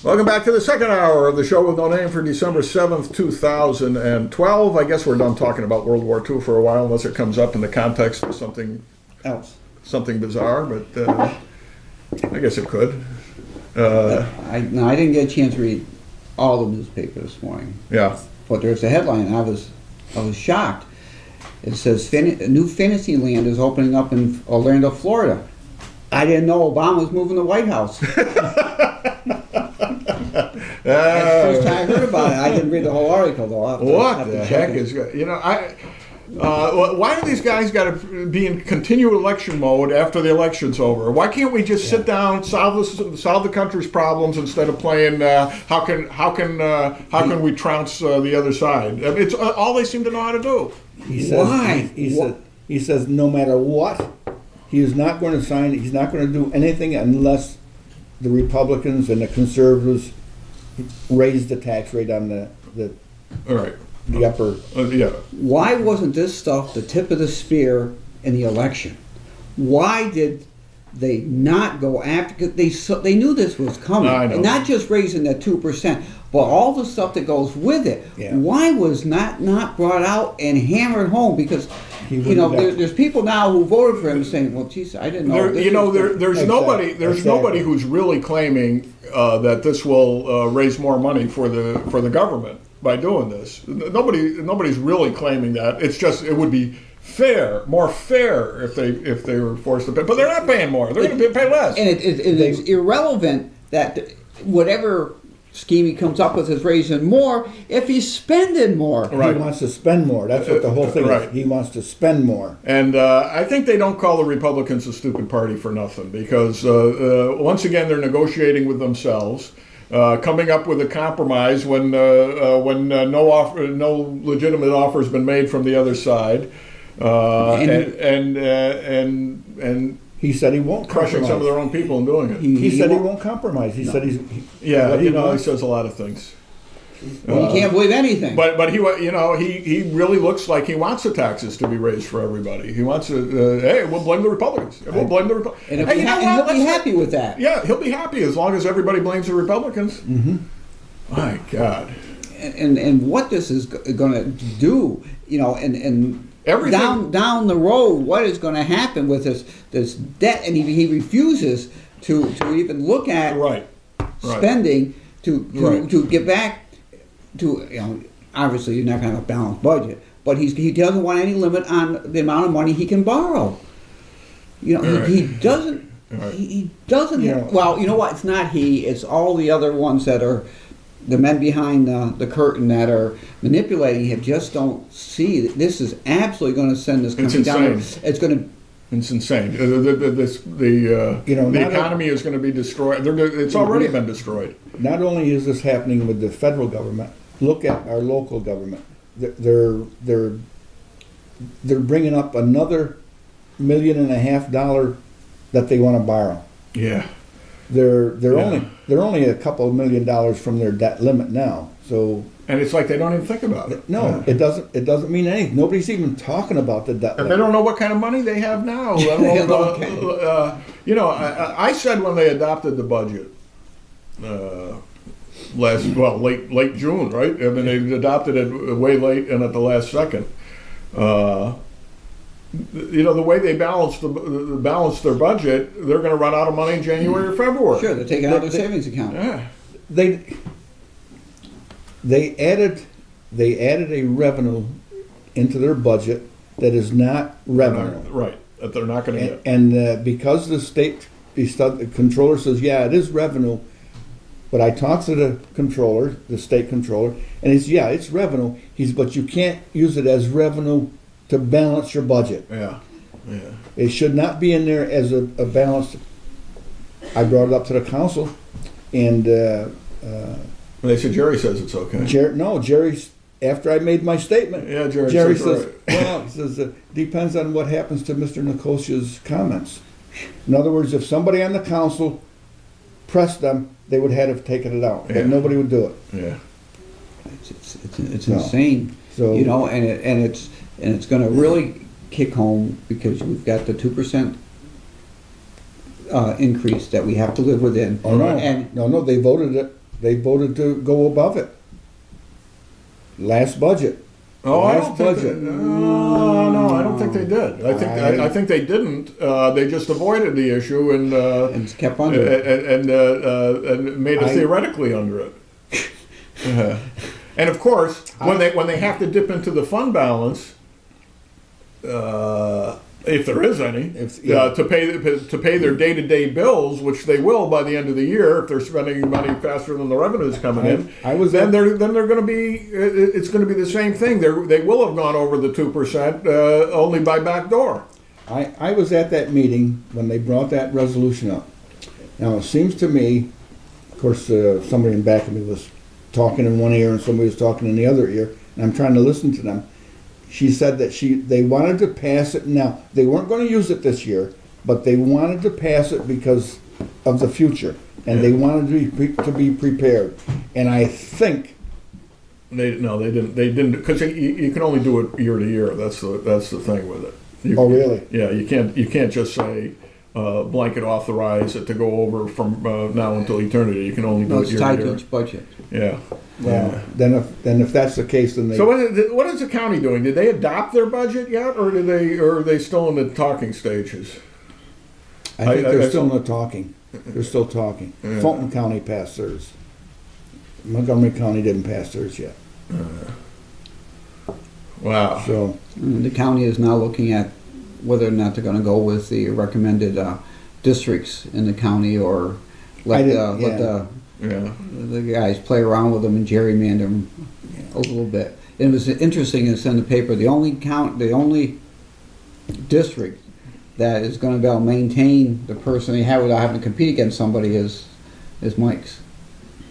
Welcome back to the second hour of the show with no name for December 7th, 2012. I guess we're done talking about World War II for a while, unless it comes up in the context of something else. Something bizarre, but I guess it could. I didn't get a chance to read all the newspaper this morning. Yeah. But there's a headline, and I was shocked. It says, new Fantasyland is opening up in Orlando, Florida. I didn't know Obama was moving to the White House. That's the first time I heard about it. I didn't read the whole article, though. What the heck is... why do these guys got to be in continual election mode after the election's over? Why can't we just sit down, solve the country's problems instead of playing how can we trounce the other side? It's all they seem to know how to do. He says no matter what, he is not going to sign. He's not going to do anything unless the Republicans and the conservatives raise the tax rate on the all right. The upper. Yeah. Why wasn't this stuff the tip of the spear in the election? Why did they not go after? Because they knew this was coming. I know. And not just raising that 2%, but all the stuff that goes with it. Yeah. Why was not brought out and hammered home? Because there's people now who voted for him saying, "Well, geez, I didn't know." There's nobody who's really claiming that this will raise more money for the government by doing this. Nobody's really claiming that. It's just it would be more fair if they were forced to pay. But they're not paying more. They're going to pay less. And it's irrelevant that whatever scheme he comes up with is raising more if he's spending more. Right. He wants to spend more. That's what the whole thing right. is. He wants to spend more. And I think they don't call the Republicans a stupid party for nothing, because once again they're negotiating with themselves, coming up with a compromise when no legitimate offer has been made from the other side, and he said he won't crushing compromise. some of their own people and doing it. He said he won't compromise. He said he's... He says a lot of things. Well, you can't believe anything. But he really looks like he wants the taxes to be raised for everybody. He wants to, hey, we'll blame the Republicans. We'll blame the Republicans. And he'll be happy with that. Yeah, he'll be happy as long as everybody blames the Republicans. Mm-hmm. My God. And what this is going to do, and everything down the road, what is going to happen with this debt? And he refuses to even look at spending to get back to, obviously you're not going to have a balanced budget, but he doesn't want any limit on the amount of money he can borrow. He doesn't. Right. He doesn't. Well, you know what? It's not he. It's all the other ones that are the men behind the curtain that are manipulating him. Just don't see that this is absolutely going to send this country down. It's going to. It's insane. The economy is going to be destroyed. It's already been destroyed. Not only is this happening with the federal government, look at our local government. They're bringing up another $1.5 million that they want to borrow. Yeah. They're only a couple of $1 million from their debt limit now. So. And it's like they don't even think about it. No, it doesn't mean anything. Nobody's even talking about the debt limit. They don't know what kind of money they have now. I said when they adopted the budget, late June, right? I mean, they adopted it way late and at the last second. The way they balance their budget, they're going to run out of money in January or February. Sure, they're taking out their savings account. Yeah. They added a revenue into their budget that is not revenue. Right, that they're not going to get. And because the controller says, yeah, it is revenue, but I talked to the state controller, and he's, yeah, it's revenue. But you can't use it as revenue to balance your budget. Yeah. It should not be in there as a balance. I brought it up to the council, and they said Jerry says it's okay. Jerry's, after I made my statement. Yeah, Jerry says, well, he says, depends on what happens to Mr. Nikosha's comments. In other words, if somebody on the council pressed them, they would have taken it out. But nobody would do it. Yeah. It's insane. So, and it's going to really kick home because we've got the 2% increase that we have to live within. Oh, no, And no, they voted to go above it. Last budget. Oh, I Last don't think budget. no, I don't think they did. I think they didn't. They just avoided the issue and kept under it. and made it theoretically under it. And of course, when they have to dip into the fund balance, if there is any, to pay their day-to-day bills, which they will by the end of the year if they're spending money faster than the revenues coming in. Then they're going to be. It's going to be the same thing. They will have gone over the 2% only by back door. I was at that meeting when they brought that resolution up. Now it seems to me, of course, somebody in back of me was talking in one ear and somebody was talking in the other ear, and I'm trying to listen to them. She said that they wanted to pass it now. They weren't going to use it this year, but they wanted to pass it because of the future, and they wanted to be prepared. And I think they didn't because you can only do it year to year. That's the thing with it. Oh, really? Yeah, you can't just say blanket authorize it to go over from now until eternity. You can only do it year to year. It's tied to each budget. Yeah. Well, then if that's the case, then they. So what is the county doing? Did they adopt their budget yet, or are they still in the talking stages? I think they're still in the talking. They're still talking. Yeah. Fulton County passed theirs. Montgomery County didn't pass theirs yet. Wow. So the county is now looking at whether or not they're going to go with the recommended districts in the county, or let the guys play around with them and gerrymander them a little bit. It was interesting. It's in the paper. The only district that is going to be able to maintain the person they have without having to compete against somebody is Mike's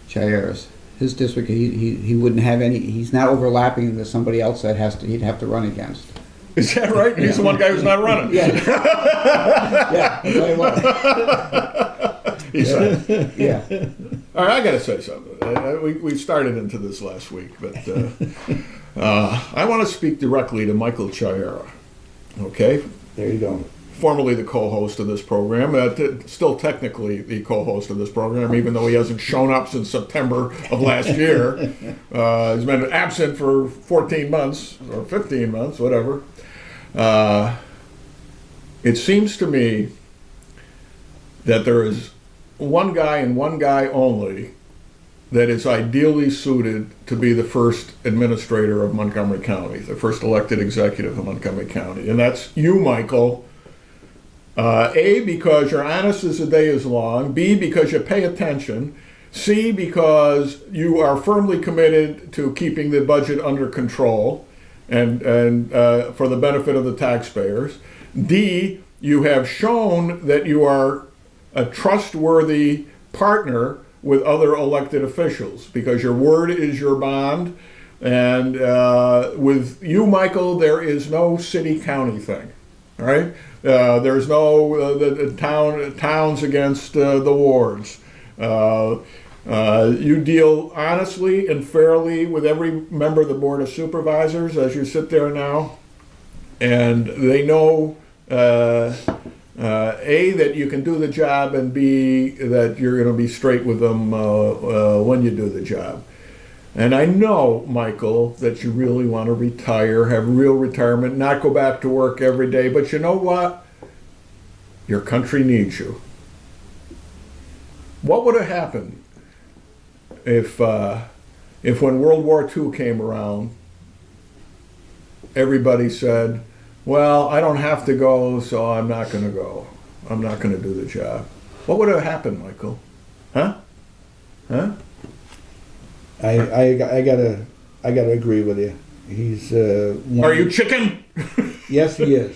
Chair's. His district, he wouldn't have any. He's not overlapping with somebody else that he'd have to run against. Is that right? He's the one guy who's not running. Yeah. Yeah. I'll tell you what. He said. Yeah. All right, I got to say something. We started into this last week, but I want to speak directly to Michael Chiara. Okay? There you go. Formerly the co-host of this program, still technically the co-host of this program, even though he hasn't shown up since September of last year. He's been absent for 14 months, or 15 months, whatever. It seems to me that there is one guy and one guy only that is ideally suited to be the first administrator of Montgomery County, the first elected executive of Montgomery County. And that's you, Michael. A, because you're honest as the day is long. B, because you pay attention. C, because you are firmly committed to keeping the budget under control and for the benefit of the taxpayers. D, you have shown that you are a trustworthy partner with other elected officials because your word is your bond. And with you, Michael, there is no city-county thing, all right? There's no the towns against the wards. You deal honestly and fairly with every member of the Board of Supervisors as you sit there now, and they know A, that you can do the job, and B, that you're going to be straight with them when you do the job. And I know, Michael, that you really want to retire, have real retirement, not go back to work every day. But you know what? Your country needs you. What would have happened if when World War II came around, everybody said, well, I don't have to go, so I'm not going to go. I'm not going to do the job. What would have happened, Michael? Huh? I gotta agree with you. He's. Are you chicken? Yes, he is.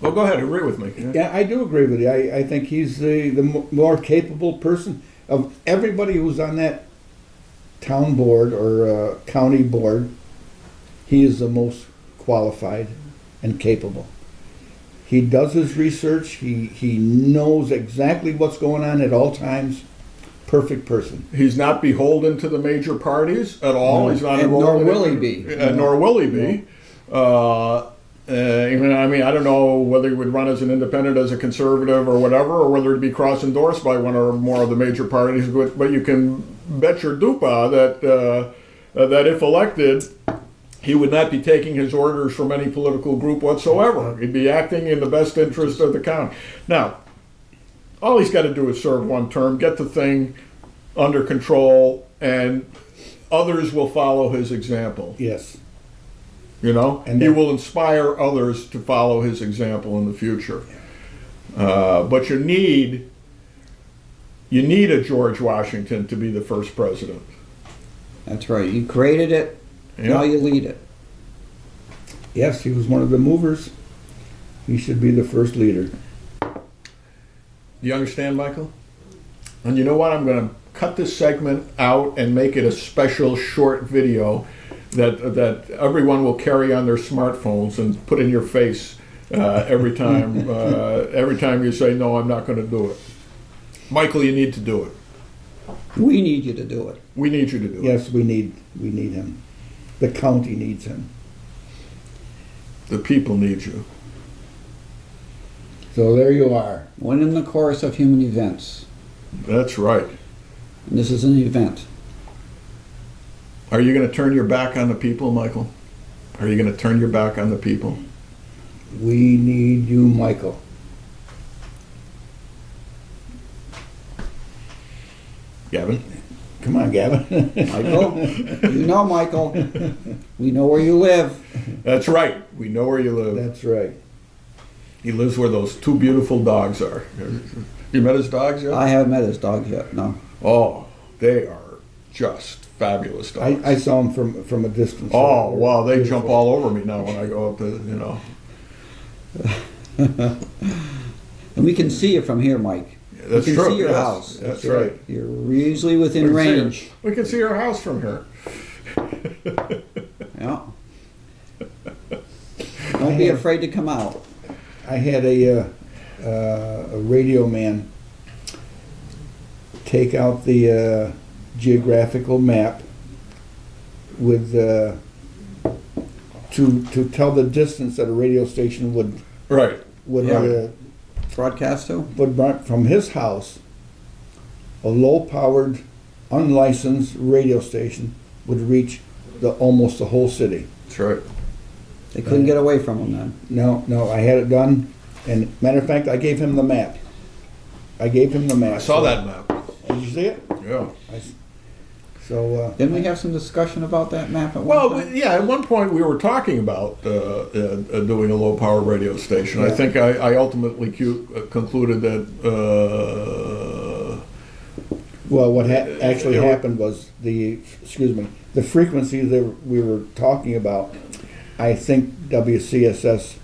Well, go ahead. Agree with me. Yeah, I do agree with you. I think he's the more capable person of everybody who's on that town board or county board. He is the most qualified and capable. He does his research. He knows exactly what's going on at all times. Perfect person. He's not beholden to the major parties at all. No. He's not nor will he be. Nor will he be. Even, I mean, I don't know whether he would run as an independent, as a conservative, or whatever, or whether he'd be cross-endorsed by one or more of the major parties. But you can bet your dupa that if elected, he would not be taking his orders from any political group whatsoever. He'd be acting in the best interest of the county. Now, all he's got to do is serve one term, get the thing under control, and others will follow his example. Yes. You know, And he then- will inspire others to follow his example in the future. But you need a George Washington to be the first president. That's right. You created it. Yeah. Now you lead it. Yes, he was one of the movers. He should be the first leader. Do you understand, Michael? And you know what? I'm going to cut this segment out and make it a special short video that everyone will carry on their smartphones and put in your face every time you say, no, I'm not going to do it. Michael, you need to do it. We need you to do it. We need you to do it. Yes, we need him. The county needs him. The people need you. So there you are. One in the course of human events. That's right. And this is an event. Are you going to turn your back on the people, Michael? Are you going to turn your back on the people? We need you, Michael. Gavin? Come on, Gavin. Michael, you know, Michael, we know where you live. That's right. We know where you live. That's right. He lives where those two beautiful dogs are. You met his dogs yet? I haven't met his dog yet, no. Oh, they are just fabulous dogs. I saw him from a distance. Oh, wow, they Beautiful. jump all over me now when I go up to, you know. And we can see you from here, Mike. That's we can true. see your yes, house. That's right. You're usually within range. We can see your house from here. Yeah. Don't be afraid to come out. I had a radio man take out the geographical map with to tell the distance that a radio station would Right. Yeah. Broadcast to? from his house. A low-powered, unlicensed radio station would reach almost the whole city. That's right. They couldn't get away from him then. No, I had it done, and matter of fact, I gave him the map. I saw that map. Did you see it? Yeah. So, Didn't we have some discussion about that map at one Well, time? yeah, at one point we were talking about doing a low-power radio station. I Yeah. think I ultimately concluded that well, what actually happened was the frequency that we were talking about. I think WCSS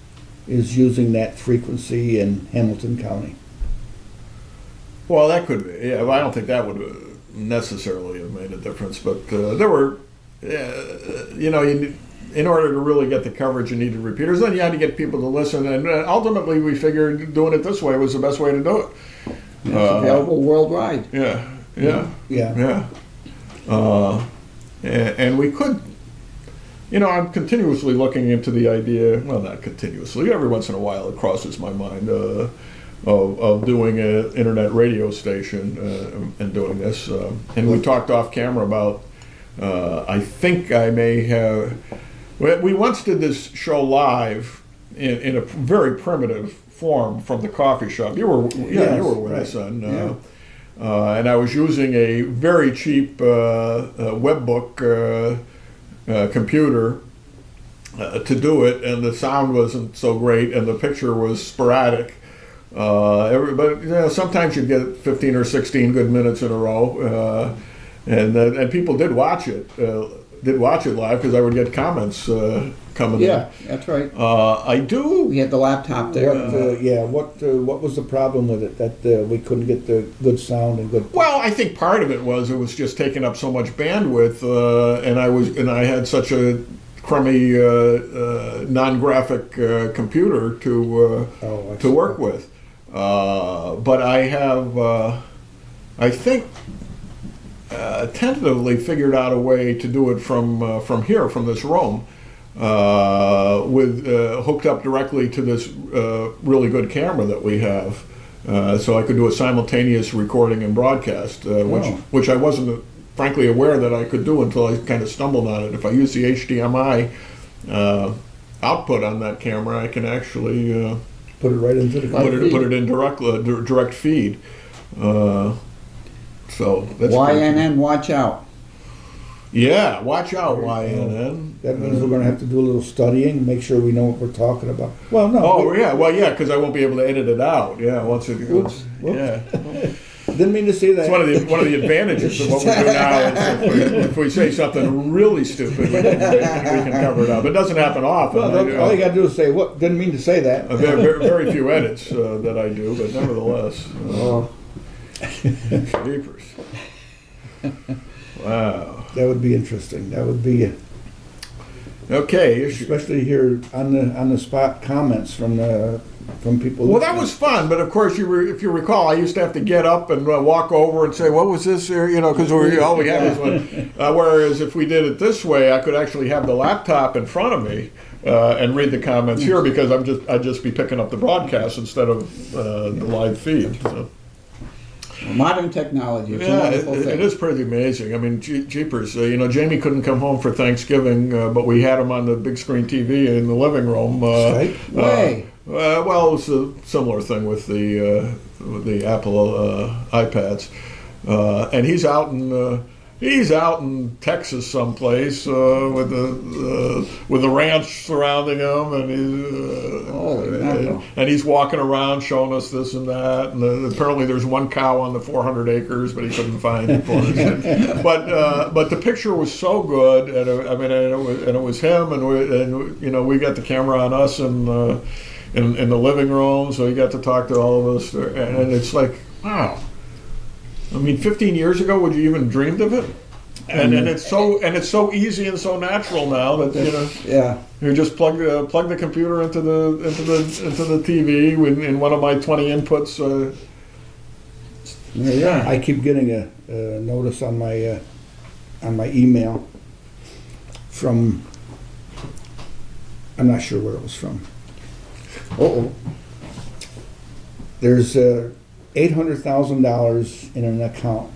is using that frequency in Hamilton County. well, that could be. Yeah, I don't think that would necessarily have made a difference, but there were, in order to really get the coverage, you needed repeaters. Then you had to get people to listen, and ultimately we figured doing it this way was the best way to do it. It's available worldwide. Yeah. And we could, I'm continuously looking into the idea, well, not continuously, every once in a while it crosses my mind, of doing an internet radio station and doing this. And we talked off camera about, I think I may have, we once did this show live in a very primitive form from the coffee shop. You were with us then. And I was using a very cheap webbook computer to do it, and the sound wasn't so great, and the picture was sporadic. But sometimes you'd get 15 or 16 good minutes in a row, and people did watch it live because I would get comments coming in. Yeah, that's right. I do. We had the laptop there. What was the problem with it that we couldn't get the good sound and good? Well, I think part of it was just taking up so much bandwidth, and I had such a crummy non-graphic computer to work with. But I have, I think, tentatively figured out a way to do it from here, from this room. with hooked up directly to this really good camera that we have. So I could do a simultaneous recording and broadcast, which I wasn't frankly aware that I could do until I kind of stumbled on it. If I use the HDMI output on that camera, I can actually Put it right into the put it in direct feed. So that's YNN, watch out. Yeah, watch out, YNN. That means we're going to have to do a little studying, make sure we know what we're talking about. Well, no. Oh, yeah, because I won't be able to edit it out. Yeah, once it goes. Whoops. Yeah. Didn't mean to say that. It's one of the advantages of what we do now is if we say something really stupid, we can cover it up. It doesn't happen often. Well, all you got to do is say, "What? Didn't mean to say that." Very few edits that I do, but nevertheless. Jeepers. Wow. That would be interesting. That would be okay. Especially here on the spot comments from people. Well, that was fun, but of course, if you recall, I used to have to get up and walk over and say, "What was this?" Because all we had was one. Whereas if we did it this way, I could actually have the laptop in front of me and read the comments here because I'd just be picking up the broadcast instead of the live feed. So. Modern technology. It's a wonderful thing. It is pretty amazing. I mean, jeepers. Jamie couldn't come home for Thanksgiving, but we had him on the big screen TV in the living room. Way. Well, it was a similar thing with the Apple iPads, and he's out in Texas someplace with the ranch surrounding him, and he's walking around showing us this and that. And apparently, there's one cow on the 400 acres, but he couldn't find it for us. But the picture was so good, and it was him, and we got the camera on us and. In the living room, so he got to talk to all of us, and it's like, wow. I mean, 15 years ago, would you even dreamed of it? And it's so easy and so natural now that you just plug the computer into the TV in one of my 20 inputs. I keep getting a notice on my email from, I'm not sure where it was from. There's $800,000 in an account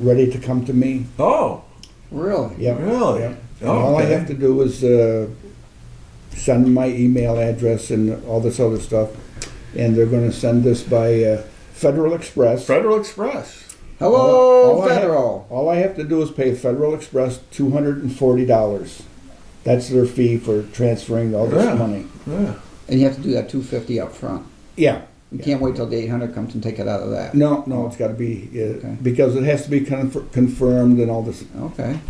ready to come to me. Oh, really? Yeah. Really? Yep. All I have to do is send my email address and all this other stuff, and they're going to send this by Federal Express. Federal Express. Hello, Federal. All I have to do is pay Federal Express $240. That's their fee for transferring all this money. Yeah. And you have to do that $250 up front. Yeah. You can't wait till the 800 comes and take it out of that. No, it's got to be because it has to be confirmed and all this. Okay.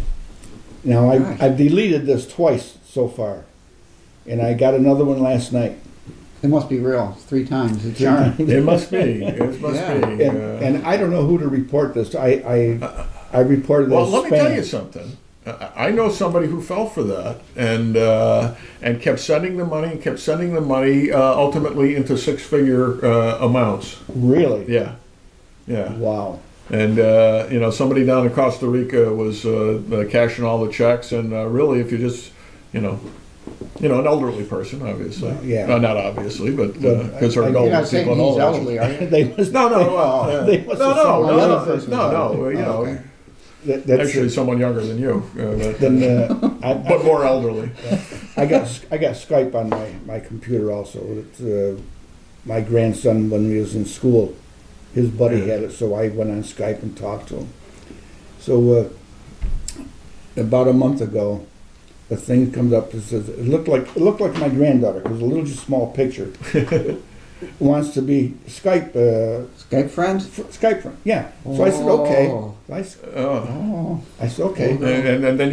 Now I've deleted this twice so far, and I got another one last night. It must be real. 3 times. It's charm. It must be. It must be. And I don't know who to report this to. I reported this. Well, let me tell you something. I know somebody who fell for that and kept sending the money, ultimately into 6-figure amounts. Really? Yeah. Wow. And somebody down in Costa Rica was cashing all the checks, and really, if you just, an elderly person, obviously. Not obviously, but because there are You're not older saying people. he's elderly, are you? They must. No. They must No. That's actually someone younger than you, but more elderly. I got Skype on my computer also. It's, my grandson, when he was in school, his buddy had it, so I went on Skype and talked to him. So about a month ago, a thing comes up that says it looked like my granddaughter. It was a little just small picture. Wants to be Skype friend? Skype friend, yeah. So I said okay. I said okay. And then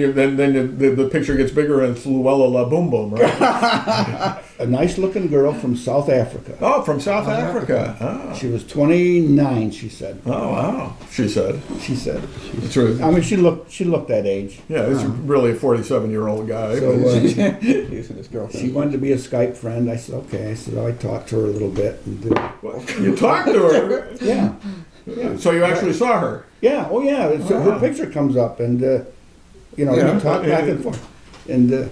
the picture gets bigger and it's Luella La Boom Boom, right? A nice looking girl from South Africa. Oh, from South Africa. Oh. She was 29, she said. Oh wow. She said. It's true. I mean, she looked that age. Yeah, it's really a 47-year-old guy. So she wanted to be a Skype friend. I said okay. I said I talked to her a little bit. And, you talked to her? Yeah. So you actually saw her? Yeah. Oh yeah. Her picture comes up, and you talk back and forth, and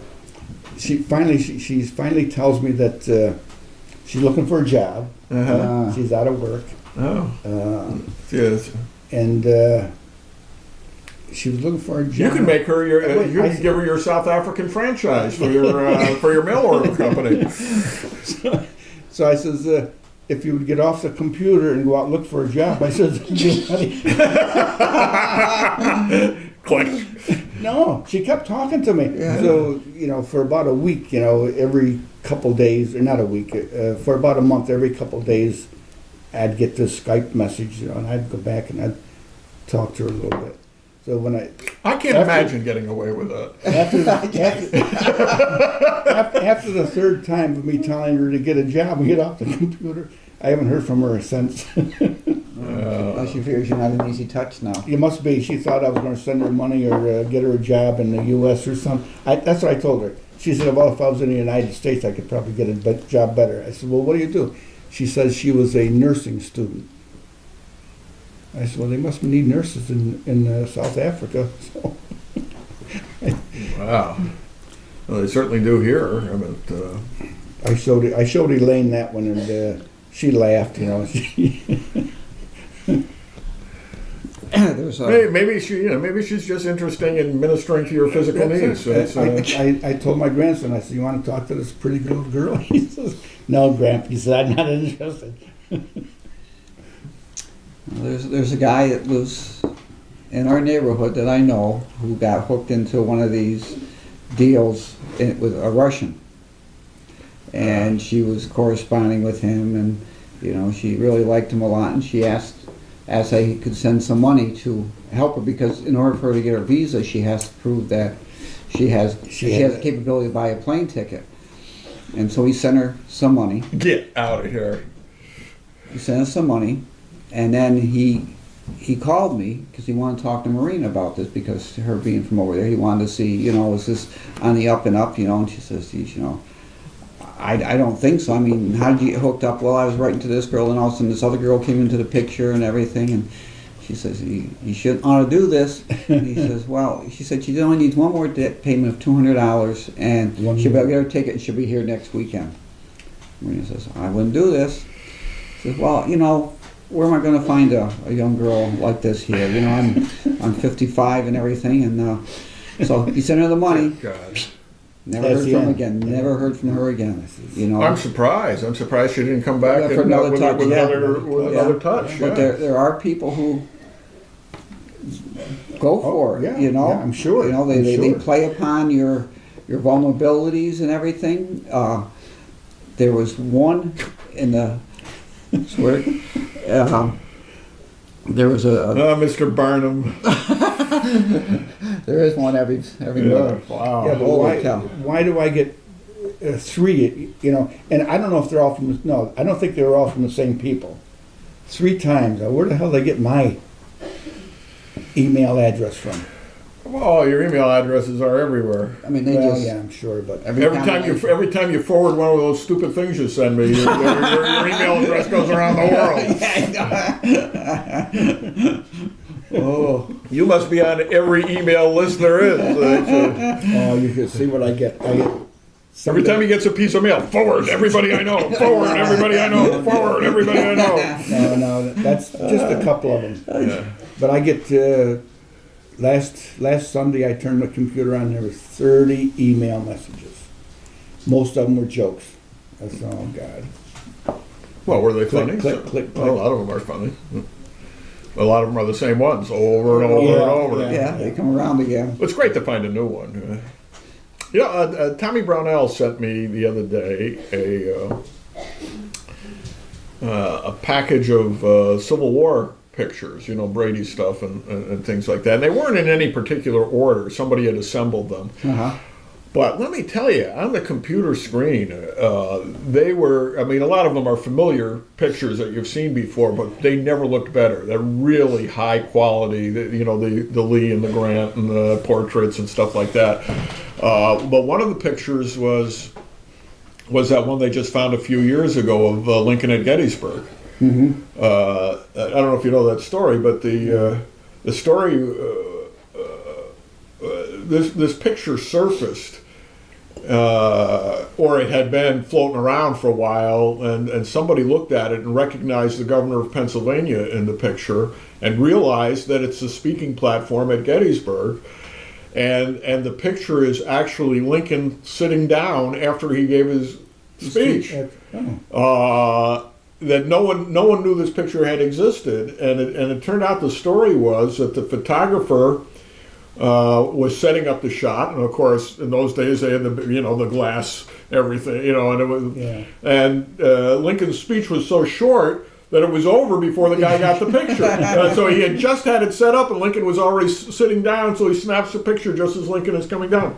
she finally tells me that she's looking for a job. She's out of work. Yes. And she was looking for a job. You can make her you can give her your South African franchise for your mail order company. So I says, if you would get off the computer and go out and look for a job, I says, Click. no, she kept talking to me. Yeah. So, for about a week, every couple days, or not a week, for about a month, every couple days, I'd get this Skype message, and I'd go back and I'd talk to her a little bit. So when I can't imagine getting away with that. after the third time of me telling her to get a job and get off the computer, I haven't heard from her since. She figures you're not an easy touch now. It must be. She thought I was going to send her money or get her a job in the U.S. or something. That's what I told her. She said, well, if I was in the United States, I could probably get a job better. I said, well, what do you do? She says she was a nursing student. I said, well, they must need nurses in South Africa. So. Wow. Well, they certainly do here. I showed Elaine that one, and she laughed. Maybe she's just interested in ministering to your physical needs. So I told my grandson, I said, you want to talk to this pretty little girl? He says, no, Grandpa. He said, I'm not interested. There's a guy that lives in our neighborhood that I know who got hooked into one of these deals with a Russian, and she was corresponding with him, and she really liked him a lot, and she asked if he could send some money to help her, because in order for her to get her visa, she has to prove that she has the capability to buy a plane ticket, and so he sent her some money. Get out of here. He sent us some money. And then he called me because he wanted to talk to Maureen about this, because her being from over there, he wanted to see, is this on the up and up, and she says, I don't think so. I mean, how did you get hooked up? Well, I was writing to this girl, and all of a sudden this other girl came into the picture and everything, and she says, you shouldn't ought to do this. And he says, well, she said she only needs one more debt payment of $200, and she'll be able to get her ticket, and she'll be here next weekend. Maureen says, I wouldn't do this. She says, well, where am I going to find a young girl like this here? I'm 55 and everything, and so he sent her the money. God. Never heard from him again. Never heard from her again. I'm surprised. I'm surprised she didn't come back for another touch. With another touch. But there are people who go for it. Yeah, I'm sure. They play upon your vulnerabilities and everything. There was one in the. Swear. There was a Mr. Barnum. There is one every month. Wow. Yeah, but why do I get three? And I don't know if they're all from. No, I don't think they were all from the same people. 3 times. Where the hell did they get my email address from? Well, your email addresses are everywhere. I mean, I'm sure, but every time you forward one of those stupid things you send me, your email address goes around the world. Oh, you must be on every email list there is. You can see what I get. Every time he gets a piece of mail, forward everybody I know, forward everybody I know, forward everybody I know. No, that's just a couple of them. Yeah. But I get. Last Sunday, I turned the computer on. There were 30 email messages. Most of them were jokes. I said, "Oh God." Well, were they funny? Click. Well, a lot of them are funny. A lot of them are the same ones over and over and over. Yeah, they come around again. It's great to find a new one. Tommy Brownell sent me the other day a package of Civil War pictures, Brady stuff and things like that. And they weren't in any particular order. Somebody had assembled them. Uh-huh. But let me tell you, on the computer screen, they were, a lot of them are familiar pictures that you've seen before, but they never looked better. They're really high quality, the Lee and the Grant and the portraits and stuff like that. But one of the pictures was that one they just found a few years ago of Lincoln at Gettysburg. Mm-hmm. I don't know if you know that story, but the story, this picture surfaced or it had been floating around for a while, and somebody looked at it and recognized the governor of Pennsylvania in the picture and realized that it's the speaking platform at Gettysburg. And the picture is actually Lincoln sitting down after he gave his speech. That no one knew this picture had existed, and it turned out the story was that the photographer was setting up the shot, and of course in those days they had the glass everything, and it was and Lincoln's speech was so short that it was over before the guy got the picture. So he had just had it set up, and Lincoln was already sitting down, so he snaps the picture just as Lincoln is coming down.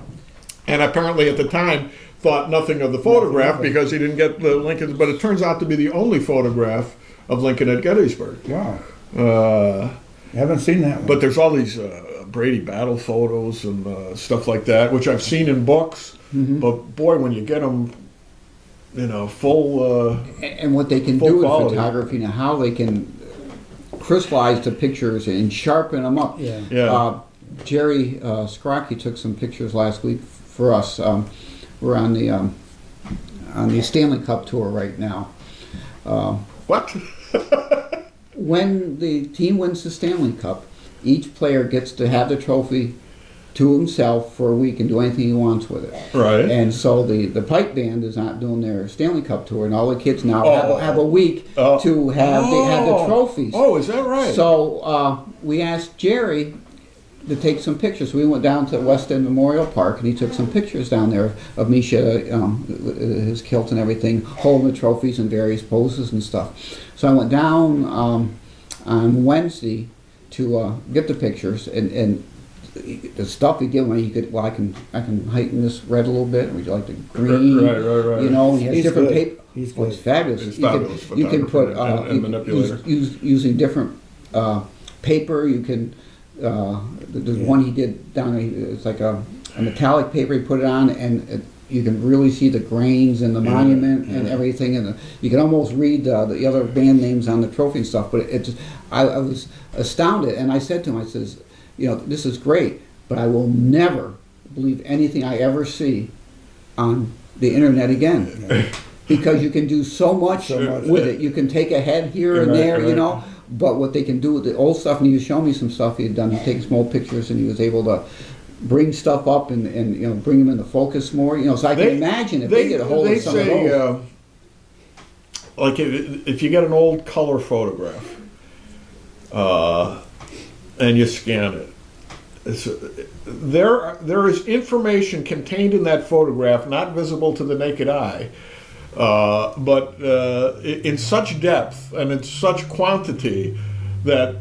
And apparently at the time thought nothing of the photograph because he didn't get the Lincoln, but it turns out to be the only photograph of Lincoln at Gettysburg. Wow. I haven't seen that one. But there's all these Brady battle photos and stuff like that, which I've seen in books. Mm-hmm. But boy, when you get them, full. And what they can do with photography and how they can crystallize the pictures and sharpen them up. Yeah. Jerry Scrocky took some pictures last week for us. We're on the Stanley Cup tour right now. What? When the team wins the Stanley Cup, each player gets to have the trophy to himself for a week and do anything he wants with it. Right. And so the pipe band is not doing their Stanley Cup tour, and all the kids now have a week to have the trophies. Oh, is that right? So we asked Jerry to take some pictures. We went down to West End Memorial Park, and he took some pictures down there of Misha, his kilt and everything, holding the trophies in various poses and stuff. So I went down on Wednesday to get the pictures, and the stuff he gave me, I can heighten this red a little bit. Would you like the green? Right. He has different paper. He's good. It's fabulous. He's fabulous. You can put and manipulator. using different paper. You can. There's one he did down. It's like a metallic paper. He put it on, and you can really see the grains and the monument and everything. And you can almost read the other band names on the trophy and stuff. But I was astounded, and I said to him, I says, this is great, but I will never believe anything I ever see on the internet again, because you can do so much with it. You can take a head here and there, But what they can do with the old stuff, and he was showing me some stuff he had done. He'd take small pictures, and he was able to bring stuff up and bring them into focus more. So I can imagine if they get a hold of some of those. Like if you get an old color photograph and you scan it, there is information contained in that photograph not visible to the naked eye. But in such depth and in such quantity that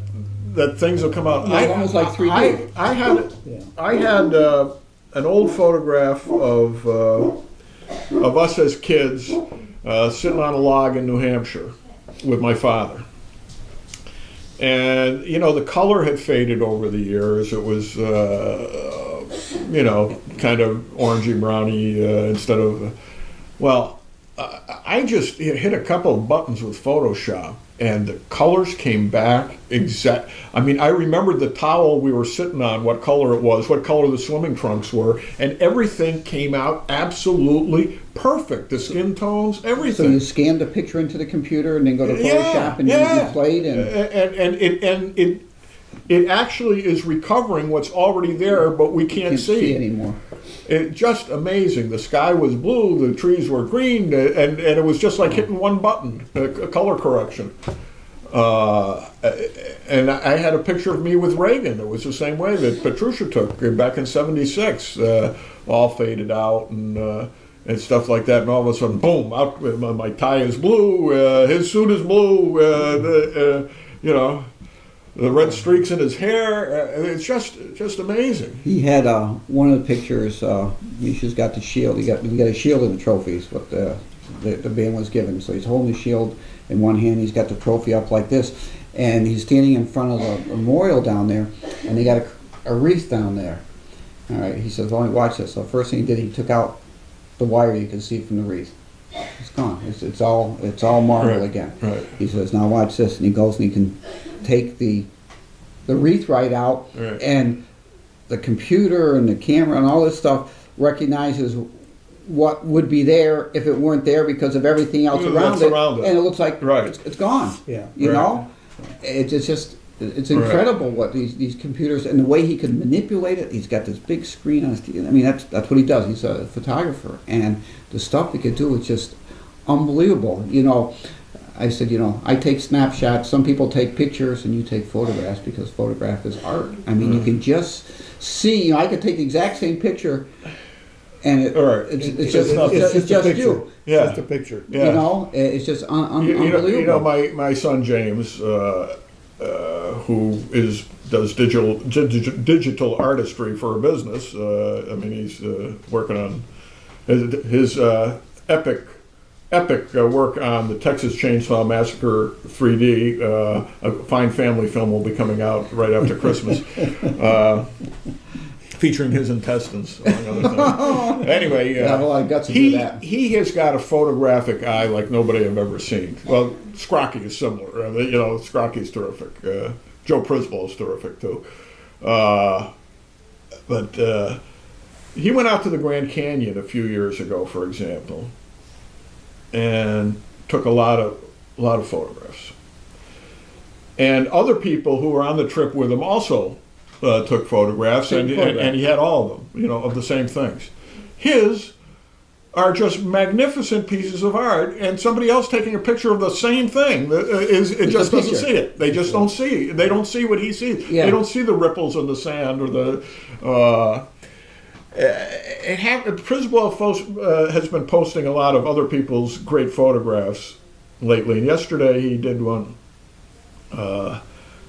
things will come out. It's almost like 3D. I had an old photograph of us as kids sitting on a log in New Hampshire with my father. And the color had faded over the years. It was kind of orangey browny instead of I just hit a couple of buttons with Photoshop, and the colors came back exact. I mean, I remembered the towel we were sitting on, what color it was, what color the swimming trunks were, and everything came out absolutely perfect. The skin tones, everything. So you scanned the picture into the computer and then go to Photoshop and you played and it actually is recovering what's already there, but we can't see anymore. It's just amazing. The sky was blue, the trees were green, and it was just like hitting one button, a color correction. And I had a picture of me with Reagan. It was the same way that Patricia took back in '76, all faded out and stuff like that. And all of a sudden, boom! Out, my tie is blue. His suit is blue. The red streaks in his hair. It's just amazing. He had one of the pictures. Misha's got the shield. He got a shield in the trophies, but the band was given. So he's holding the shield in one hand. He's got the trophy up like this, and he's standing in front of the memorial down there, and they got a wreath down there. All right. He says, "Well, watch this." So the first thing he did, he took out the wire you can see from the wreath. It's gone. It's all marble again. Right. He says, "Now watch this," and he goes and he can take the wreath right out, and the computer and the camera and all this stuff recognizes what would be there if it weren't there because of everything else around it, and it looks like it's gone. Yeah. You know, it's just it's incredible what these computers and the way he can manipulate it. He's got this big screen on his TV. I mean, that's what he does. He's a photographer, and the stuff he could do is just unbelievable. You know, I said, you know, I take snapshots. Some people take pictures, and you take photographs because photograph is art. I mean, you can just see. You know, I could take the exact same picture. And it's just you. Yeah. It's just a picture. Yeah. You know, it's just unbelievable. You know, my son James, who does digital artistry for a business. I mean, he's working on his epic work on the Texas Chainsaw Massacre 3D. A fine family film will be coming out right after Christmas. Featuring his intestines, among other things. Anyway, he has got a photographic eye like nobody I've ever seen. Well, Scrocky is similar. You know, Scrocky's terrific. Joe Prisball is terrific too. But he went out to the Grand Canyon a few years ago, for example, and took a lot of photographs. And other people who were on the trip with him also took photographs, and he had all of them, you know, of the same things. His are just magnificent pieces of art, and somebody else taking a picture of the same thing just doesn't see it. They just don't see. They don't see what he sees. Yeah. They don't see the ripples in the sand or the. Prisball has been posting a lot of other people's great photographs lately, and yesterday he did one.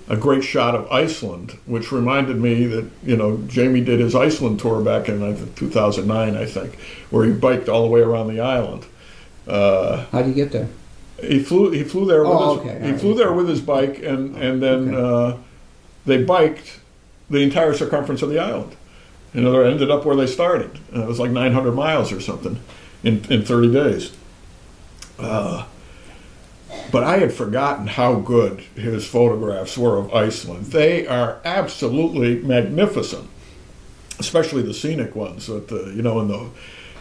A great shot of Iceland, which reminded me that, you know, Jamie did his Iceland tour back in 2009, I think, where he biked all the way around the island. How did you get there? He flew there. Flew there with his bike, and then they biked the entire circumference of the island. You know, they ended up where they started. It was like 900 miles or something in 30 days. But I had forgotten how good his photographs were of Iceland. They are absolutely magnificent, especially the scenic ones. That you know,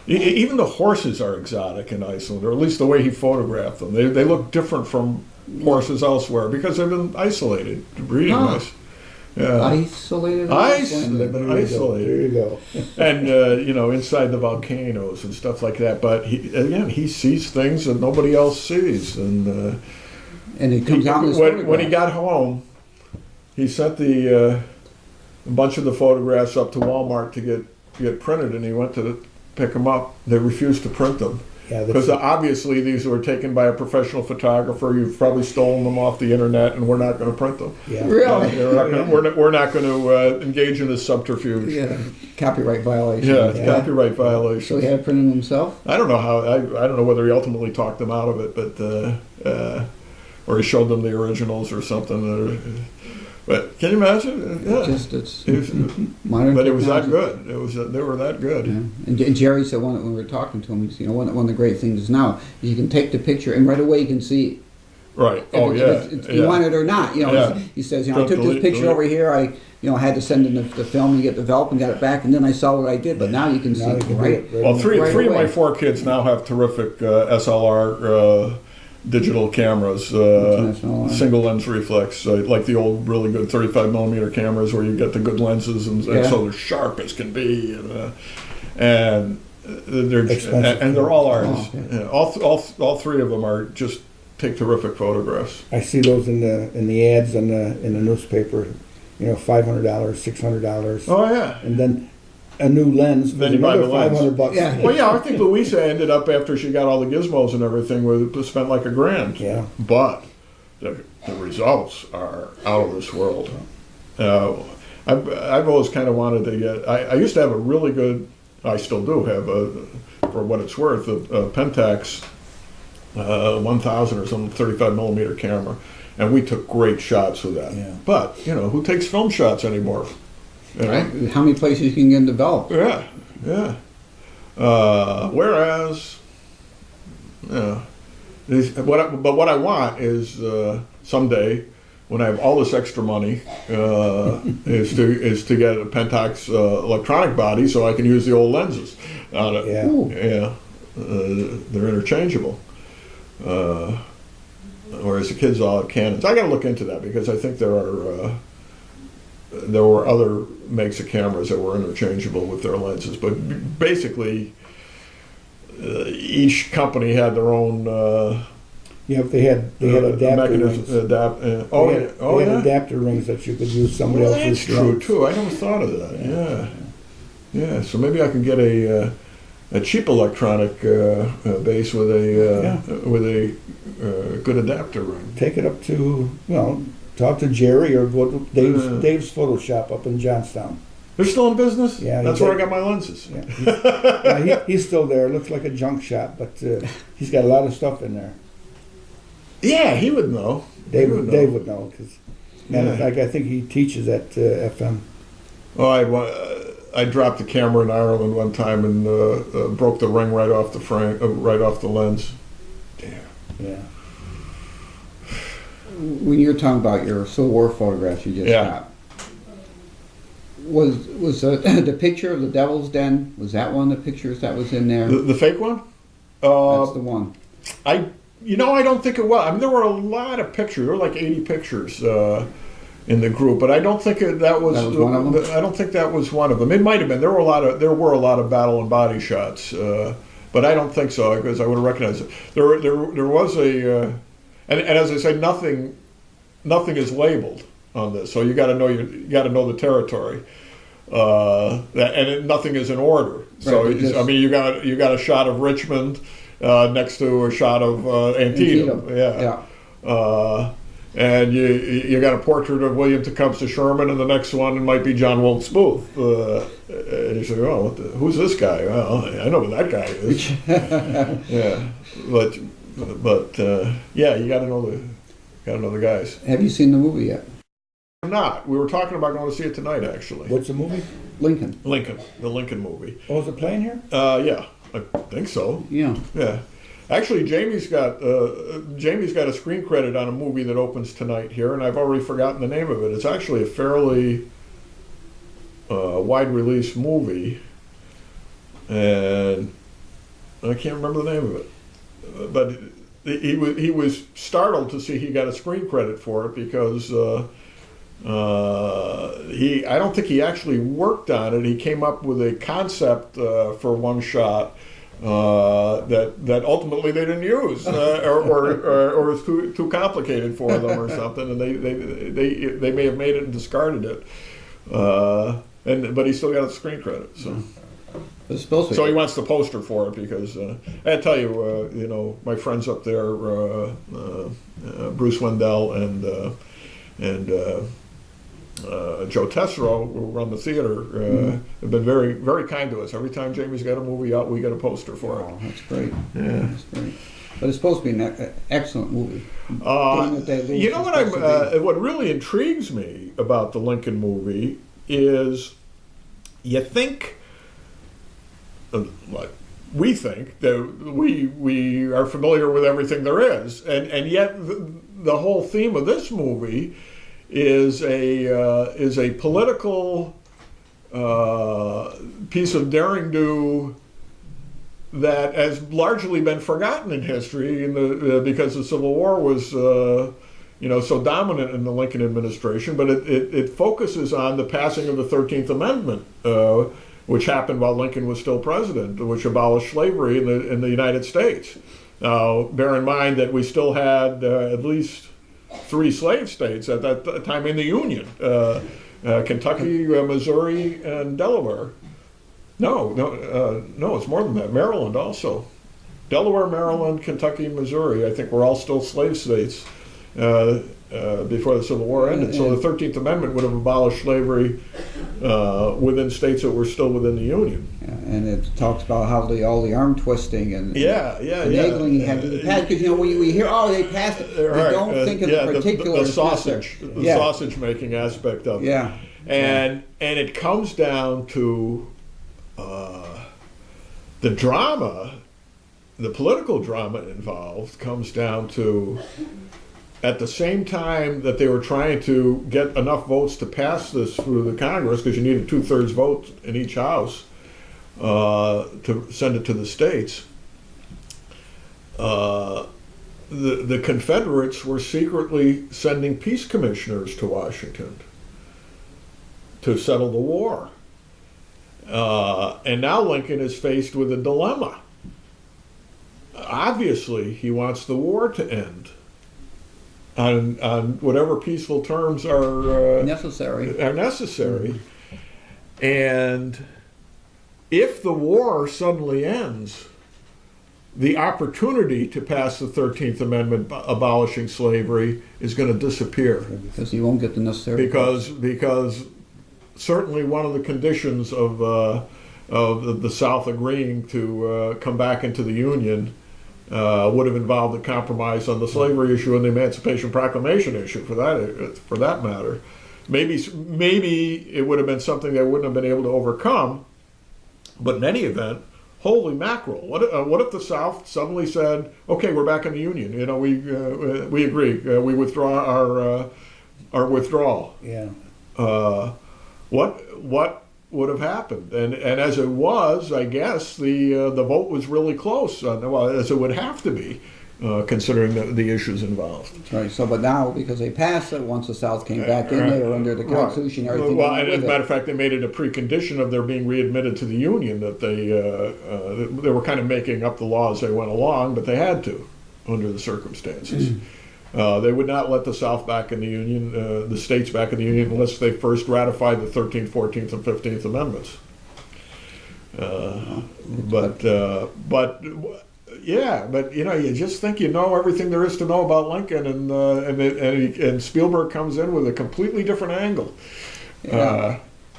even the horses are exotic in Iceland, or at least the way he photographed them. They look different from horses elsewhere because they've been isolated, breeding nice. Yeah. Isolated. There you go. And you know, inside the volcanoes and stuff like that. But he sees things that nobody else sees, and it comes out in his when he got home, he sent a bunch of the photographs up to Walmart to get printed, and he went to pick them up. They refused to print them. Because obviously these were taken by a professional photographer. You've probably stolen them off the internet, and we're not going to print them. Yeah. Really? We're not going to engage in this subterfuge. Yeah, copyright violation. Yeah, copyright violation. So he had to print them himself? I don't know how. I don't know whether he ultimately talked them out of it, but or he showed them the originals or something. But can you imagine? Yeah. It's modern. But it was that good. They were that good. Yeah. And Jerry said when we were talking to him, you know, one of the great things is now you can take the picture and right away you can see. Right. If you want it or not. You know, he says, you know, I took this picture over here. I had to send in the film to get developed and got it back, and then I saw what I did. But now you can see right. Well, three of my 4 kids now have terrific SLR. Digital cameras, single lens reflex, like the old really good 35 millimeter cameras where you get the good lenses and so they're sharp as can be, and they're all artists. All 3 of them are just take terrific photographs. I see those in the ads in the newspaper, you know, $500, $600. Oh yeah, and then a new lens for another $500. Yeah. Well, yeah, I think Louisa ended up after she got all the gizmos and everything spent like $1,000. Yeah. But the results are out of this world. I've always kind of wanted to get. I used to have a really good. I still do have for what it's worth, a Pentax 1000 or some 35 millimeter camera, and we took great shots with that. Yeah. But you know, who takes film shots anymore? Right. How many places you can get developed? Yeah. Whereas, what I want is someday when I have all this extra money, is to get a Pentax electronic body so I can use the old lenses on it. Yeah. Yeah, they're interchangeable. Whereas the kids all have Canons. I got to look into that because I think there were other makes of cameras that were interchangeable with their lenses, but basically each company had their own. Yeah, they had adapter rings. They had adapter rings that you could use somebody Well, else's. that's true too. I never thought of that. Yeah. So maybe I can get a cheap electronic base with a good adapter ring. Take it up to talk to Jerry or go to Dave's Photoshop up in Johnstown. They're still in business? Yeah, that's where I got my lenses. Yeah, he's still there. It looks like a junk shop, but he's got a lot of stuff in there. Yeah, he would know. Dave would know because, matter of fact, I think he teaches at FM. Oh, I dropped the camera in Ireland one time and broke the ring right off the frame, right off the lens. Damn. Yeah. When you're talking about your Civil War photographs you just got, was the picture of the Devil's Den, was that one of the pictures that was in there? The fake one? That's the one. I don't think it was. I mean, there were a lot of pictures. There were like 80 pictures in the group, but I don't think that was one of them. I don't think that was one of them. It might have been. There were a lot of battle and body shots, but I don't think so because I would have recognized it. There was a, and as I say, nothing is labeled on this, so you got to know the territory, nothing is in order. So right, I mean, you got a shot of Richmond. Next to a shot of Antietam. Yeah. And you got a portrait of William Tecumseh Sherman, and the next one might be John Wilkes Booth. And you say, "Oh, who's this guy?" Well, I know who that guy is. Yeah, but yeah, you got to know the guys. Have you seen the movie yet? I'm not. We were talking about going to see it tonight, actually. What's the movie? Lincoln, the Lincoln movie. Oh, is it playing here? Yeah. I think so. Yeah. Actually, Jamie's got a screen credit on a movie that opens tonight here, and I've already forgotten the name of it. It's actually a fairly wide release movie, and I can't remember the name of it. But he was startled to see he got a screen credit for it because I don't think he actually worked on it. He came up with a concept for one shot that ultimately they didn't use, or was too complicated for them or something, and they may have made it and discarded it. But he still got a screen credit. So he wants the poster for it because I tell you, my friends up there, Bruce Wendell and Joe Tessero, who run the theater, have been very, very kind to us. Every time Jamie's got a movie out, we get a poster for it. Oh, that's great. Yeah. That's great. But it's supposed to be an excellent movie. You know what really intrigues me about the Lincoln movie is you think, we think that we are familiar with everything there is, and yet the whole theme of this movie is a political piece of daring do that has largely been forgotten in history because the Civil War was so dominant in the Lincoln administration. But it focuses on the passing of the 13th Amendment, which happened while Lincoln was still president, which abolished slavery in the United States. Now, bear in mind that we still had at least 3 slave states at that time in the Union: Kentucky, Missouri, and Delaware. No, it's more than that. Maryland also. Delaware, Maryland, Kentucky, Missouri, I think were all still slave states before the Civil War ended. So the 13th Amendment would have abolished slavery within states that were still within the Union. Yeah, and it talks about how all the arm twisting and finagling he had to be passed. Because when we hear, they passed it, we don't think of the particular the sausage making aspect of it. Yeah. And it comes down to the drama, the political drama involved comes down to at the same time that they were trying to get enough votes to pass this through the Congress, because you needed 2/3 vote in each house to send it to the states, the Confederates were secretly sending peace commissioners to Washington to settle the war. And now Lincoln is faced with a dilemma. Obviously, he wants the war to end on whatever peaceful terms are necessary. And if the war suddenly ends, the opportunity to pass the 13th Amendment abolishing slavery is going to disappear. Because he won't get the necessary because certainly one of the conditions of the South agreeing to come back into the Union would have involved a compromise on the slavery issue and the Emancipation Proclamation issue, for that matter. Maybe it would have been something they wouldn't have been able to overcome, but in any event, holy mackerel! What if the South suddenly said, "Okay, we're back in the Union. You know, we agree. We withdraw our withdrawal." Yeah. What would have happened? And as it was, I guess the vote was really close. As it would have to be, considering the issues involved. Right. So, but now because they passed it, once the South came back in there under the Constitution, everything. Well, and as a matter of fact, they made it a precondition of their being readmitted to the Union, that they were kind of making up the law as they went along, but they had to under the circumstances. They would not let the South back in the Union, the states back in the Union, unless they first ratified the 13th, 14th, and 15th Amendments. But you know, you just think you know everything there is to know about Lincoln, and Spielberg comes in with a completely different angle.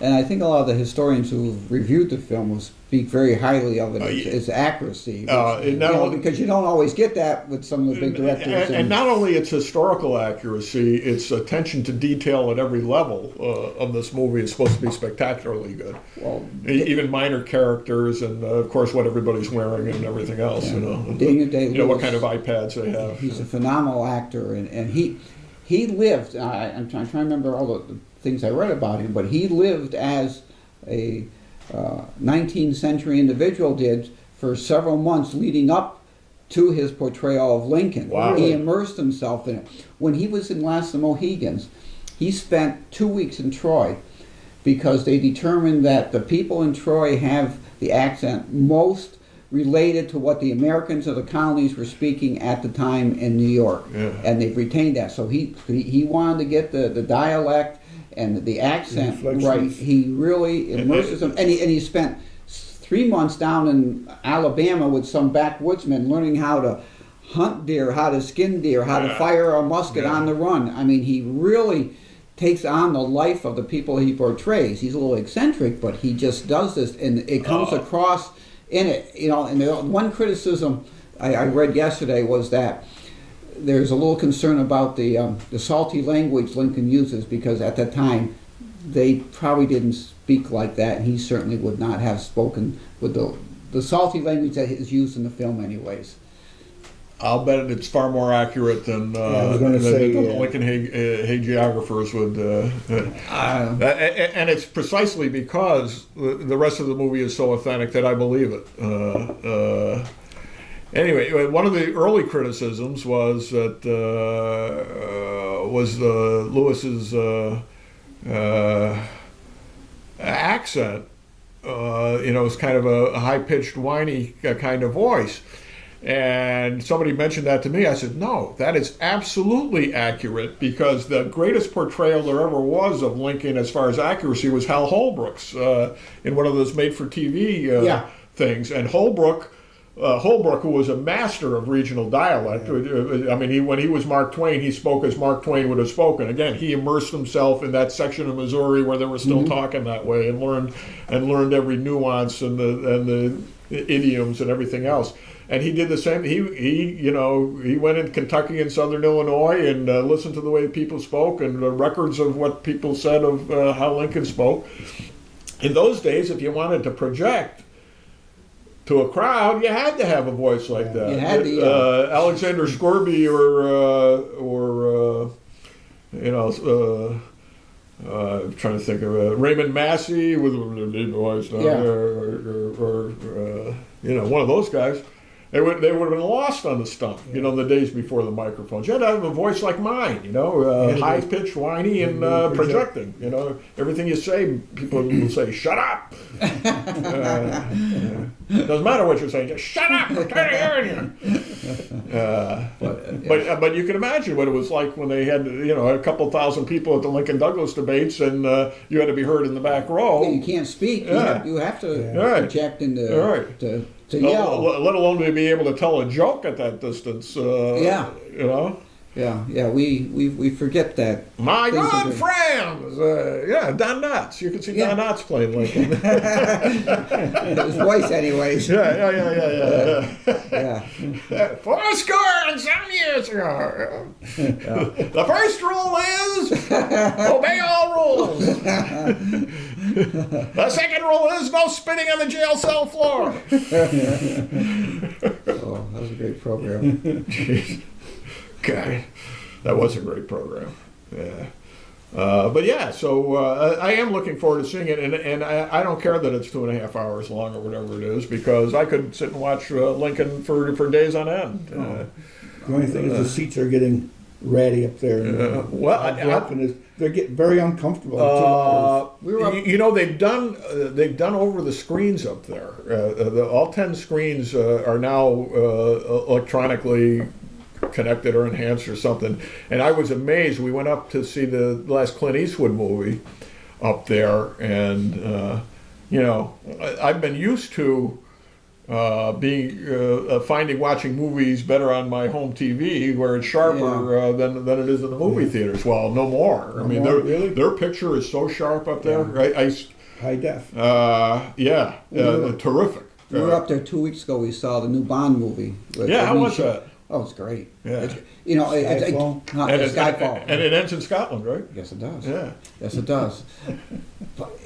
And I think a lot of the historians who reviewed the film will speak very highly of it, its accuracy. Because you don't always get that with some of the big directors. And not only its historical accuracy, its attention to detail at every level of this movie is supposed to be spectacularly good. Well, even minor characters, and of course what everybody's wearing and everything else. Yeah. Daniel Day-Lewis, what kind of iPads they have. He's a phenomenal actor, and he lived. I'm trying to remember all the things I read about him, but he lived as a 19th century individual did for several months leading up to his portrayal of Lincoln. Wow. He immersed himself in it. When he was in Last of the Mohegans, he spent 2 weeks in Troy because they determined that the people in Troy have the accent most related to what the Americans of the colonies were speaking at the time in New York. Yeah. And they've retained that. So he wanted to get the dialect and the accent right. He really immerses him. And he spent 3 months down in Alabama with some backwoodsmen learning how to hunt deer, how to skin deer, how to fire a musket on the run. I mean, he really takes on the life of the people he portrays. He's a little eccentric, but he just does this, and it comes across in it. You know, and the one criticism I read yesterday was that there's a little concern about the salty language Lincoln uses, because at that time they probably didn't speak like that, and he certainly would not have spoken with the salty language that is used in the film anyways. I'll bet it's far more accurate than the Lincoln hagiographers would. And it's precisely because the rest of the movie is so authentic that I believe it. Anyway, one of the early criticisms was that Lewis's accent. Is kind of a high-pitched, whiny kind of voice. And somebody mentioned that to me. I said, no, that is absolutely accurate, because the greatest portrayal there ever was of Lincoln as far as accuracy was Hal Holbrook's in one of those made-for-TV things. And Holbrook, who was a master of regional dialect, I mean, when he was Mark Twain, he spoke as Mark Twain would have spoken. Again, he immersed himself in that section of Missouri where they were still talking that way, and learned every nuance and the idioms and everything else. And he did the same. He went in Kentucky and Southern Illinois and listened to the way people spoke and records of what people said of how Lincoln spoke. In those days, if you wanted to project to a crowd, you had to have a voice like that. You had to, Alexander Scorby or I'm trying to think of Raymond Massey with the deep voice, or one of those guys. They would have been lost on the stump, in the days before the microphones. You had to have a voice like mine, high pitched, whiny, and projecting. Everything you say, people will say, "Shut up." Doesn't matter what you're saying, just shut up. I'm tired of hearing you. But you can imagine what it was like when they had a couple thousand people at the Lincoln Douglas debates, and you had to be heard in the back row. Yeah, you can't speak. Yeah. You have to project and to yell. yell. Let alone to be able to tell a joke at that distance. Yeah, we forget that. My good friends, Don Knotts. You can see Don Knotts playing Lincoln. His voice, anyways. Yeah. Yeah. 40 and some years ago. The first rule is obey all rules. The second rule is no spitting on the jail cell floor. Oh, that was a great program. Jeez. God, that was a great program. Yeah. So I am looking forward to seeing it, and I don't care that it's 2.5 hours long or whatever it is, because I could sit and watch Lincoln for days on end. The only thing is the seats are getting ratty up there. They're getting very uncomfortable. In 2 hours. They've done over the screens up there. All 10 screens are now electronically connected or enhanced or something. And I was amazed. We went up to see the last Clint Eastwood movie up there, and I've been used to watching movies better on my home TV, where it's sharper than it is in the movie theaters. Well, no more. Their picture is so sharp up there. High def. Terrific. We were up there 2 weeks ago. We saw the new Bond movie. How was that? Oh, it's great. Yeah. Skyfall. And it ends in Scotland, right? Yes, it does. Yeah. Yes, it does. But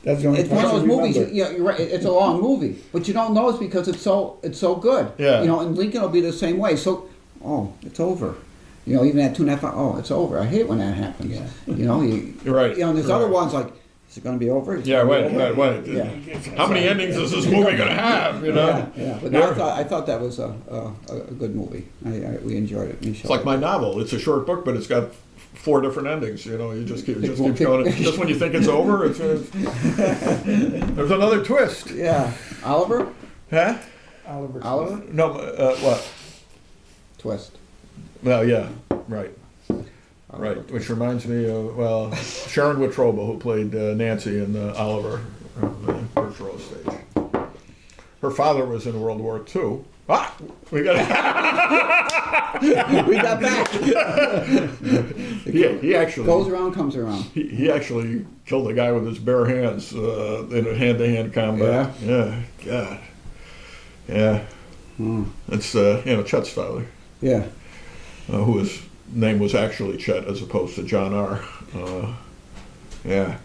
that's the only it's one of those movies. remember. You're right. It's a long movie, but you don't know it's because it's so good. Yeah. And Lincoln will be the same way. So, it's over. Even at 2.5 hours, it's over. I hate when that happens. Yeah. Right. There's other ones like, is it going to be over? Wait. Yeah. How many endings is this movie going to have? Yeah. But no, I thought that was a good movie. We enjoyed it. It's like my novel. It's a short book, but it's got 4 different endings. You just keep going. Just when you think it's over, there's another twist. Yeah. Oliver? Huh? Oliver? No. What? Twist. Well, yeah. Right. Right, which reminds me of, Sharon Wittroba, who played Nancy in Oliver on the first row stage. Her father was in World War II. We got back. He actually goes around, comes around. He actually killed a guy with his bare hands in a hand-to-hand combat. Yeah. God. Yeah. It's Chet Styler. Yeah. Whose name was actually Chet as opposed to John R.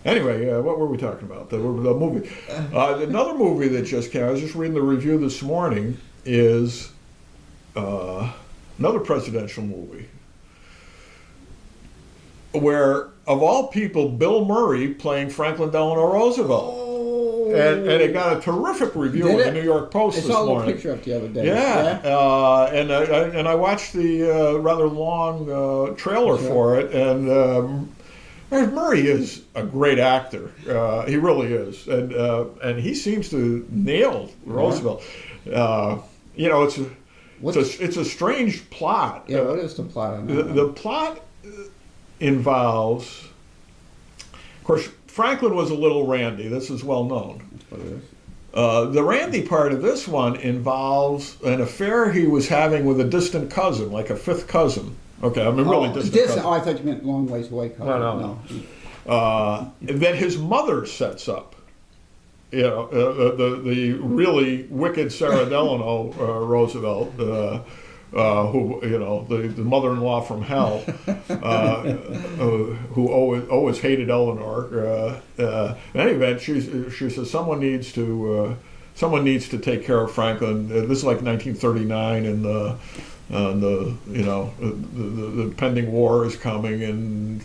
Anyway, what were we talking about? The movie. Another movie that just came, I was just reading the review this morning, is another presidential movie where, of all people, Bill Murray playing Franklin Delano Roosevelt. And it got a terrific review in the New York Post this morning. I saw a picture up the other day. And I watched the rather long trailer for it, and Murray is a great actor. He really is, and he seems to nail Roosevelt. It's a strange plot. Yeah, what is the plot? The plot involves, of course, Franklin was a little randy. This is well known. That's what it is. The randy part of this one involves an affair he was having with a distant cousin, like a 5th cousin. Okay, really distant cousin. Oh, I thought you meant long ways away cousin. No. That his mother sets up. The really wicked Sarah Delano Roosevelt, who the mother-in-law from hell, who always hated Eleanor. In any event, she says someone needs to take care of Franklin. This is like 1939 in the pending war is coming, and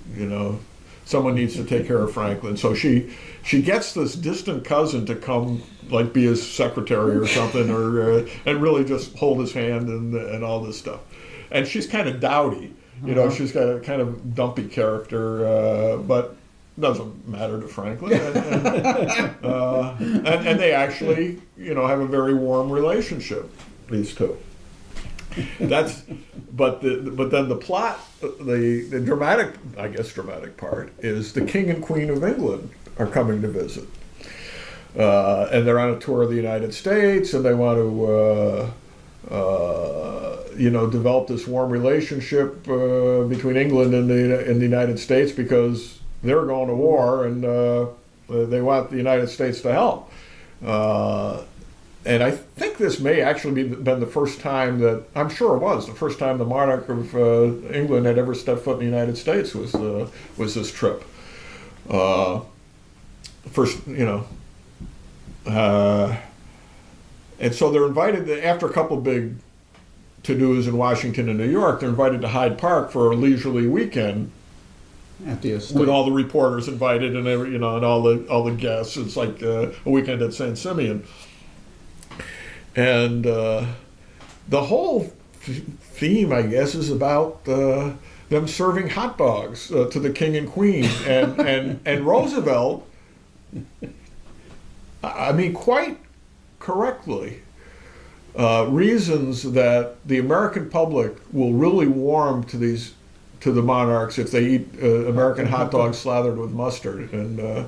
someone needs to take care of Franklin. So she gets this distant cousin to come, like, be his secretary or something, or and really just hold his hand and all this stuff. And she's kind of dowdy, she's got a kind of dumpy character, but doesn't matter to Franklin. And they actually, have a very warm relationship, these two. But then the plot, the dramatic, I guess dramatic part is the King and Queen of England are coming to visit, and they're on a tour of the United States, and they want to develop this warm relationship between England and the United States, because they're going to war, and they want the United States to help. And I think this may actually been the first time that, I'm sure it was, the first time the monarch of England had ever stepped foot in the United States was this trip. And so they're invited, after a couple big to-dos in Washington and New York, they're invited to Hyde Park for a leisurely weekend. At the estate. With all the reporters invited and and all the guests. It's like a weekend at St. Simeon. And the whole theme, I guess, is about them serving hot dogs to the king and queen, and Roosevelt, I mean, quite correctly, reasons that the American public will really warm to the monarchs if they eat American hot dogs slathered with mustard, and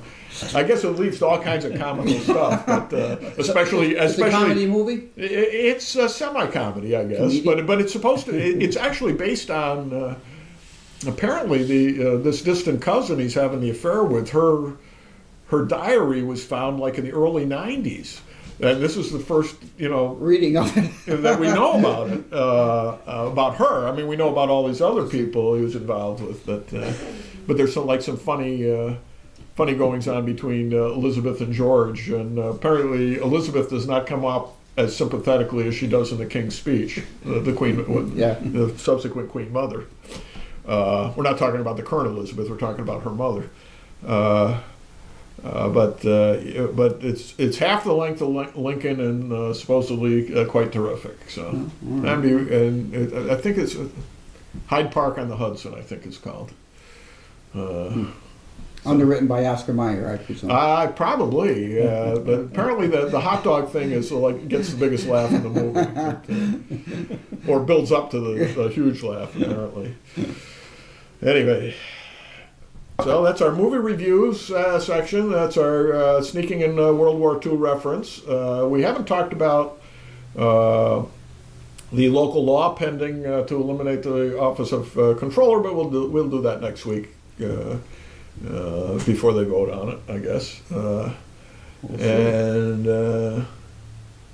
I guess it leads to all kinds of comical stuff. But especially it's a comedy movie. It's a semi-comedy, I guess. But it's supposed to. It's actually based on apparently this distant cousin he's having the affair with. Her diary was found like in the early '90s. And this is the first, reading of it that we know about it, about her. I mean, we know about all these other people he was involved with, but there's some funny goings on between Elizabeth and George, and apparently Elizabeth does not come up as sympathetically as she does in the King's Speech, the Queen, the subsequent Queen Mother. We're not talking about the current Elizabeth; we're talking about her mother. But it's half the length of Lincoln, and supposedly quite terrific. So, I think it's Hyde Park on the Hudson. I think it's called. Underwritten by Oscar Mayer, I presume. Probably, but apparently the hot dog thing is gets the biggest laugh in the movie, or builds up to the huge laugh apparently. Anyway. So that's our movie reviews section. That's our sneaking in World War II reference. We haven't talked about the local law pending to eliminate the office of controller, but we'll do that next week before they vote on it, I guess. And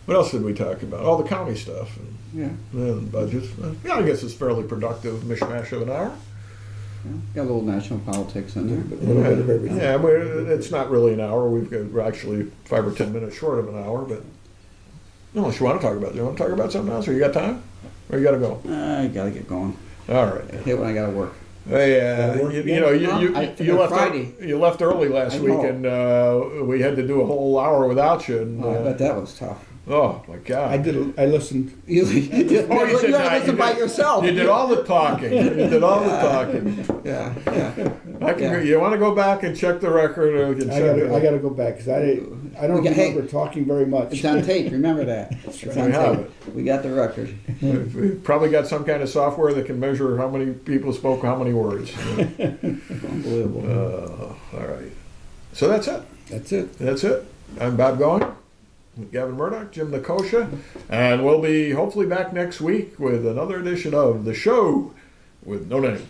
what else did we talk about? All the county stuff. And budgets. I guess it's fairly productive mishmash of an hour. Got a little national politics in there, but a little bit of everything. Yeah, but it's not really an hour. We're actually 5 or 10 minutes short of an hour. But unless you want to talk about it, you want to talk about something else, or you got time, or you got to go. I gotta get going. All right. I hate when I gotta work. You left early last week, and we had to do a whole hour without you. And, I bet that was tough. Oh my God! I listened. You listen by yourself. You did all the talking. Yeah. You want to go back and check the record? I got to go back because I don't remember talking very much. It's on tape. Remember that. That's right. We got the record. We probably got some kind of software that can measure how many people spoke how many words. Unbelievable. All right. So that's it. That's it. I'm Bob Going. With Gavin Murdoch, Jim Nakosha, and we'll be hopefully back next week with another edition of The Show with No Name.